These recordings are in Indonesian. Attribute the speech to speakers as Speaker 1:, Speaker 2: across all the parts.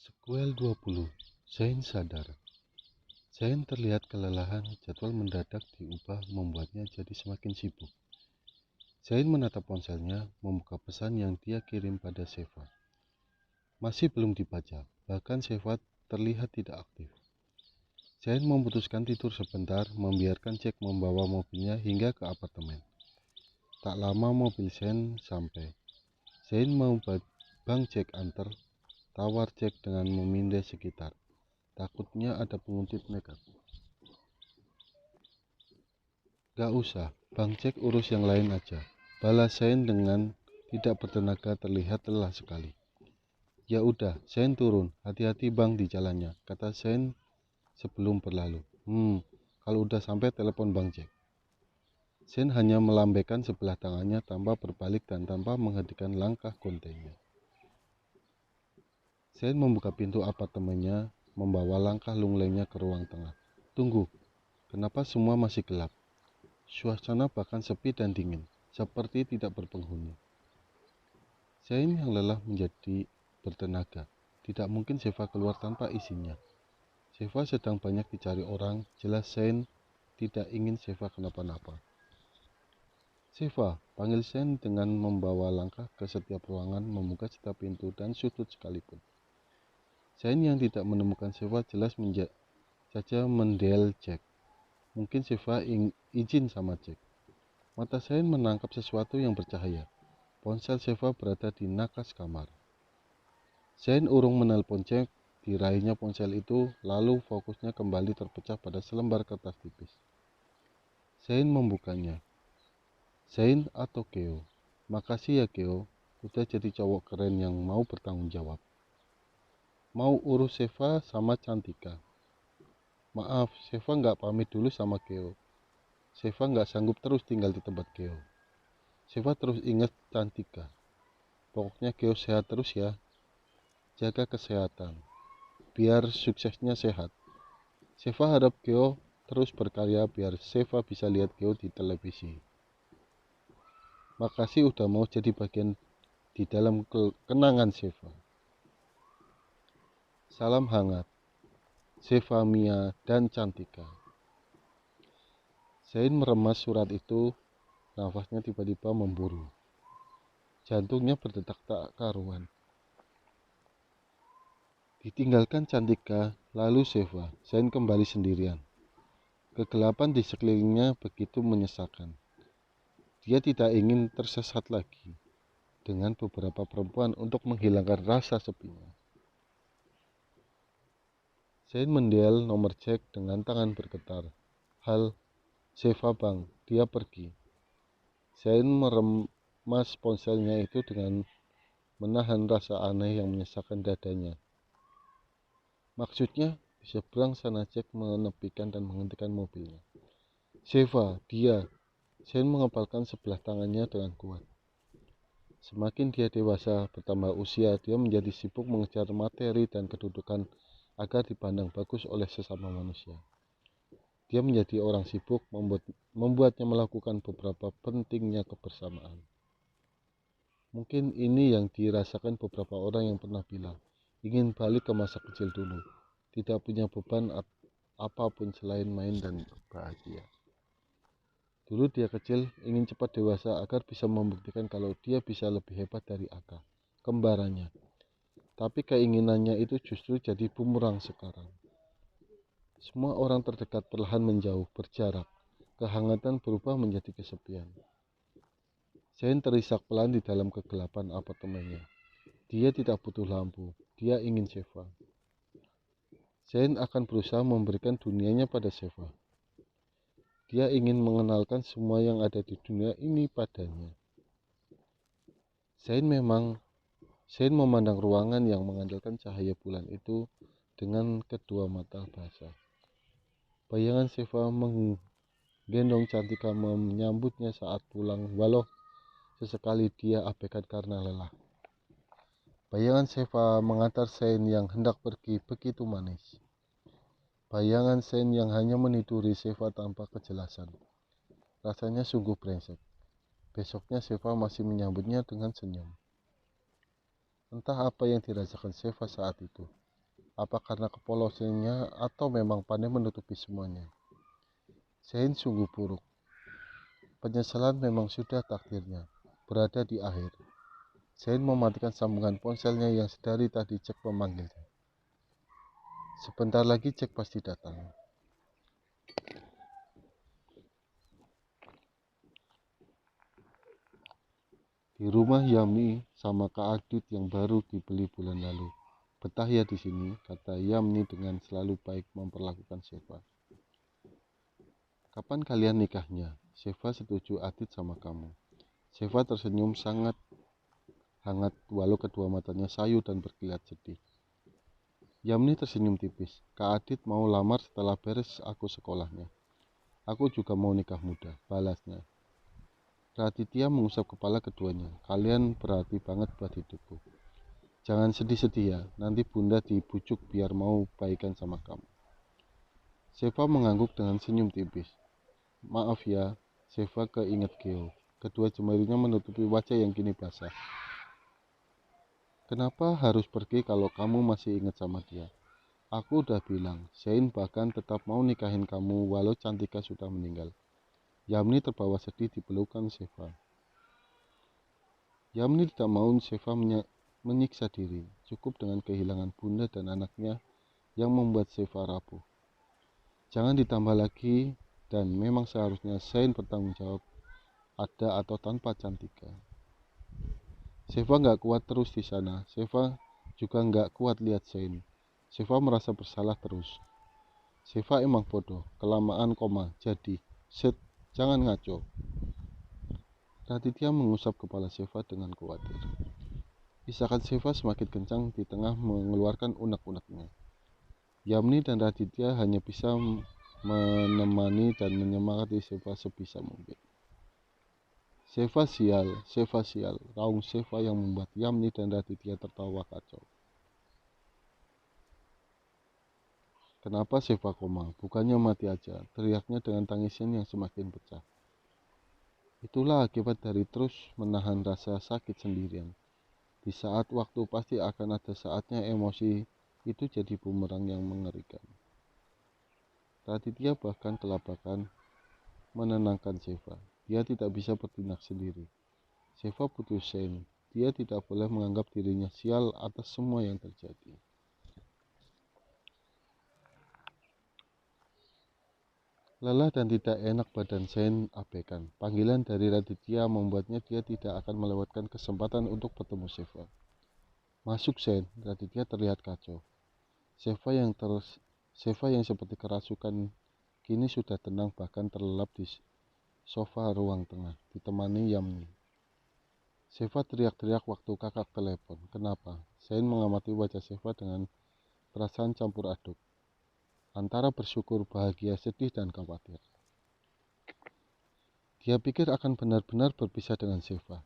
Speaker 1: Sequel 20. Zain sadar. Zain terlihat kelelahan, jadwal mendadak diubah membuatnya jadi semakin sibuk. Zain menatap ponselnya, membuka pesan yang dia kirim pada Sheva. Masih belum dibaca, bahkan Sheva terlihat tidak aktif. Zain memutuskan tidur sebentar, membiarkan Jack membawa mobilnya hingga ke apartemen. Tak lama mobil Zain sampai. Zain mau Bang Jack antar, tawar Jack dengan memindai sekitar. Takutnya ada penguntit nekat. Gak usah, Bang Jack urus yang lain aja. Balas Zain dengan tidak bertenaga, terlihat lelah sekali. Ya udah, Zain turun. Hati-hati Bang di jalannya, kata Zain sebelum berlalu. Kalau udah sampai telepon Bang Jack. Zain hanya melambaikan sebelah tangannya tanpa berbalik dan tanpa menghentikan langkah kontainya. Zain membuka pintu apartemennya, membawa langkah lunglainya ke ruang tengah. Tunggu, kenapa semua masih gelap? Suasana bahkan sepi dan dingin, seperti tidak berpenghuni. Zain yang lelah menjadi bertenaga. Tidak mungkin Sheva keluar tanpa izinnya. Sheva sedang banyak dicari orang, jelas Zain tidak ingin Sheva kenapa-napa. Sheva, panggil Zain dengan membawa langkah ke setiap ruangan, membuka setiap pintu dan sudut sekalipun. Zain yang tidak menemukan Sheva jelas saja mendel Jack. Mungkin Sheva izin sama Jack. Mata Zain menangkap sesuatu yang bercahaya. Ponsel Sheva berada di nakas kamar. Zain urung menelpon Jack, diraihnya ponsel itu, lalu fokusnya kembali terpecah pada selembar kertas tipis. Zain membukanya. Zain atau Keo? Makasih ya Keo, udah jadi cowok keren yang mau bertanggung jawab. Mau urus Sheva sama Cantika. Maaf, Sheva nggak pamit dulu sama Keo. Sheva nggak sanggup terus tinggal di tempat Keo. Sheva terus ingat Cantika. Pokoknya Keo sehat terus ya. Jaga kesehatan, biar suksesnya sehat. Sheva harap Keo terus berkarya biar Sheva bisa lihat Keo di televisi. Makasih udah mau jadi bagian di dalam kenangan Sheva. Salam hangat, Sheva, Mia, dan Cantika. Zain meremas surat itu, nafasnya tiba-tiba memburu. Jantungnya berdetak tak karuan. Ditinggalkan Cantika, lalu Sheva, Zain kembali sendirian. Kegelapan di sekelilingnya begitu menyesakan. Dia tidak ingin tersesat lagi dengan beberapa perempuan untuk menghilangkan rasa sepinya. Zain mendial nomor Jack dengan tangan bergetar. Hal, Sheva Bang, dia pergi. Zain meremas ponselnya itu dengan menahan rasa aneh yang menyesakkan dadanya. Maksudnya, di seberang sana Jack menepikan dan menghentikan mobilnya. Sheva, dia. Zain mengepalkan sebelah tangannya dengan kuat. Semakin dia dewasa, bertambah usia, dia menjadi sibuk mengejar materi dan kedudukan agar dipandang bagus oleh sesama manusia. Dia menjadi orang sibuk, membuatnya melakukan beberapa pentingnya kebersamaan. Mungkin ini yang dirasakan beberapa orang yang pernah bilang, ingin balik ke masa kecil dulu, tidak punya beban apapun selain main dan bahagia. Dulu dia kecil, ingin cepat dewasa agar bisa membuktikan kalau dia bisa lebih hebat dari Aka, kembarannya. Tapi keinginannya itu justru jadi bumerang sekarang. Semua orang terdekat perlahan menjauh, berjarak. Kehangatan berubah menjadi kesepian. Zain terisak pelan di dalam kegelapan apartemennya. Dia tidak butuh lampu, dia ingin Sheva. Zain akan berusaha memberikan dunianya pada Sheva. Dia ingin mengenalkan semua yang ada di dunia ini padanya. Zain memandang ruangan yang mengandalkan cahaya bulan itu dengan kedua mata basah. Bayangan Sheva menggendong Cantika menyambutnya saat pulang, walau sesekali dia abaikan karena lelah. Bayangan Sheva mengantar Zain yang hendak pergi begitu manis. Bayangan Zain yang hanya meniduri Sheva tanpa kejelasan. Rasanya sungguh brengsek. Besoknya Sheva masih menyambutnya dengan senyum. Entah apa yang dirasakan Sheva saat itu. Apa karena kepolosannya atau memang pandai menutupi semuanya? Zain sungguh buruk. Penyesalan memang sudah takdirnya, berada di akhir. Zain mematikan sambungan ponselnya yang sedari tadi Jack memanggilnya. Sebentar lagi Jack pasti datang. Di rumah Yamni sama Kak Adit yang baru dibeli bulan lalu. Betah ya di sini, kata Yamni dengan selalu baik memperlakukan Seva. Kapan kalian nikahnya? Seva setuju Adit sama kamu. Seva tersenyum sangat hangat walau kedua matanya sayu dan berkilat sedih. Yamni tersenyum tipis. Kak Adit mau lamar setelah beres aku sekolahnya. Aku juga mau nikah muda, balasnya. Raditya mengusap kepala keduanya. Kalian berarti banget buat hidupku. Jangan sedih-sedih ya, nanti bunda dibujuk biar mau baikan sama kamu. Seva mengangguk dengan senyum tipis. Maaf ya, Seva keinget Geo. Kedua jemarinya menutupi wajah yang kini basah. Kenapa harus pergi kalau kamu masih ingat sama dia? Aku udah bilang, Zain bahkan tetap mau nikahin kamu walau Cantika sudah meninggal. Yamni terbawa sedih di pelukan Seva. Yamni tidak mau Seva menyiksa diri, cukup dengan kehilangan bunda dan anaknya yang membuat Seva rapuh. Jangan ditambah lagi, dan memang seharusnya Zain bertanggung jawab ada atau tanpa Cantika. Seva nggak kuat terus di sana. Seva juga nggak kuat lihat Zain. Seva merasa bersalah terus. Seva emang bodoh, kelamaan koma, jadi, set, jangan ngaco. Raditya mengusap kepala Seva dengan khawatir. Isakan Seva semakin kencang di tengah mengeluarkan unek-uneknya. Yamni dan Raditya hanya bisa menemani dan menyemangati Seva sebisa mungkin. Seva sial, raung Seva yang membuat Yamni dan Raditya tertawa kacau. Kenapa Seva koma? Bukannya mati aja, teriaknya dengan tangisan yang semakin pecah. Itulah akibat dari terus menahan rasa sakit sendirian. Di saat waktu pasti akan ada saatnya emosi itu jadi bumerang yang mengerikan. Raditya bahkan kelabakan menenangkan Seva. Dia tidak bisa bertindak sendiri. Seva putus Zain. Dia tidak boleh menganggap dirinya sial atas semua yang terjadi. Lelah dan tidak enak badan Zain abaikan. Panggilan dari Raditya membuatnya dia tidak akan melewatkan kesempatan untuk bertemu Seva. Masuk Zain, Raditya terlihat kacau. Seva yang seperti kerasukan kini sudah tenang bahkan terlelap di sofa ruang tengah, ditemani Yamni. Seva teriak-teriak waktu kakak telepon. Kenapa? Zain mengamati wajah Seva dengan perasaan campur aduk. Antara bersyukur, bahagia, sedih, dan khawatir. Dia pikir akan benar-benar berpisah dengan Seva.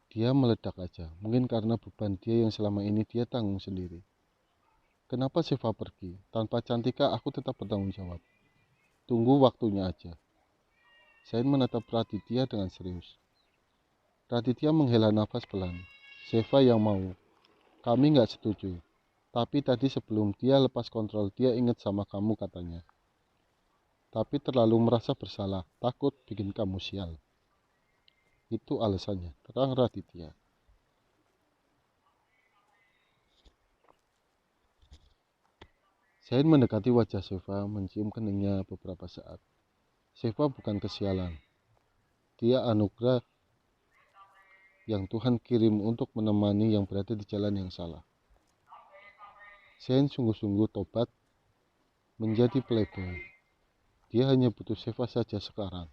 Speaker 1: Dia meledak aja, mungkin karena beban dia yang selama ini dia tanggung sendiri. Kenapa Seva pergi? Tanpa Cantika aku tetap bertanggung jawab. Tunggu waktunya aja. Zain menatap Raditya dengan serius. Raditya menghela nafas pelan. Seva yang mau. Kami nggak setuju. Tapi tadi sebelum dia lepas kontrol, dia ingat sama kamu katanya. Tapi terlalu merasa bersalah, takut bikin kamu sial. Itu alasannya, terang Raditya. Zain mendekati wajah Seva, mencium keningnya beberapa saat. Seva bukan kesialan. Dia anugerah yang Tuhan kirim untuk menemani yang berada di jalan yang salah. Zain sungguh-sungguh tobat menjadi playboy. Dia hanya butuh Seva saja sekarang.